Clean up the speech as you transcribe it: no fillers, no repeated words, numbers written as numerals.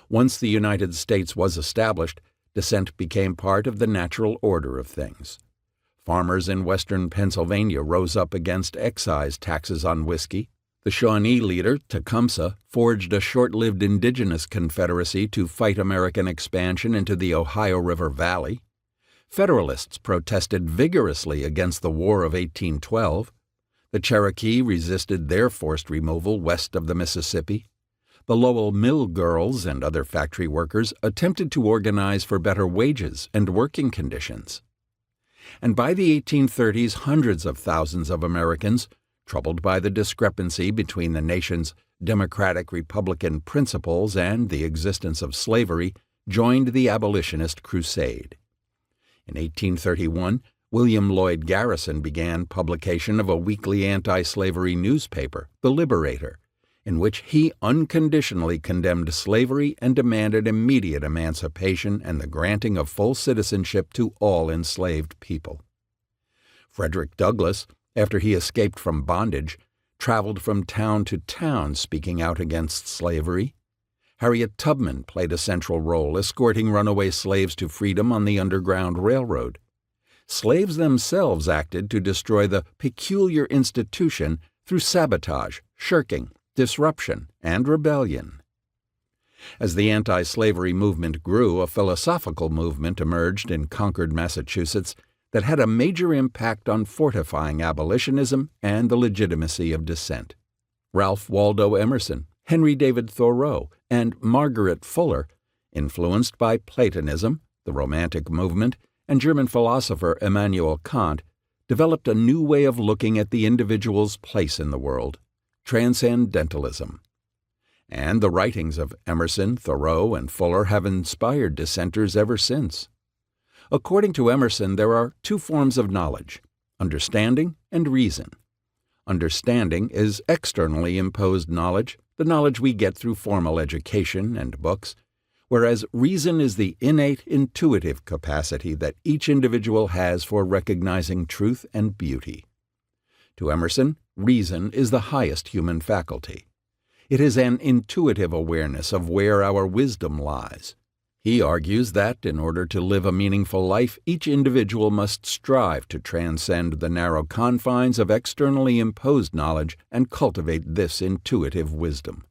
Once the United States was established, dissent became part of the natural order of things. Farmers in western Pennsylvania rose up against excise taxes on whiskey. The Shawnee leader, Tecumseh, forged a short-lived indigenous confederacy to fight American expansion into the Ohio River Valley. Federalists protested vigorously against the War of 1812. The Cherokee resisted their forced removal west of the Mississippi. The Lowell mill girls and other factory workers attempted to organize for better wages and working conditions. And by the 1830s, hundreds of thousands of Americans, troubled by the discrepancy between the nation's democratic-republican principles and the existence of slavery, joined the abolitionist crusade. In 1831, William Lloyd Garrison began publication of a weekly anti-slavery newspaper, The Liberator, in which he unconditionally condemned slavery and demanded immediate emancipation and the granting of full citizenship to all enslaved people. Frederick Douglass, after he escaped from bondage, traveled from town to town speaking out against slavery. Harriet Tubman played a central role escorting runaway slaves to freedom on the Underground Railroad. Slaves themselves acted to destroy the peculiar institution through sabotage, shirking, disruption, and rebellion. As the anti-slavery movement grew, a philosophical movement emerged in Concord, Massachusetts, that had a major impact on fortifying abolitionism and the legitimacy of dissent. Ralph Waldo Emerson, Henry David Thoreau, and Margaret Fuller, influenced by Platonism, the Romantic movement, and German philosopher Immanuel Kant, developed a new way of looking at the individual's place in the world, transcendentalism. And the writings of Emerson, Thoreau, and Fuller have inspired dissenters ever since. According to Emerson, there are two forms of knowledge, understanding and reason. Understanding is externally imposed knowledge, the knowledge we get through formal education and books, whereas reason is the innate intuitive capacity that each individual has for recognizing truth and beauty. To Emerson, reason is the highest human faculty. It is an intuitive awareness of where our wisdom lies. He argues that, in order to live a meaningful life, each individual must strive to transcend the narrow confines of externally imposed knowledge and cultivate this intuitive wisdom.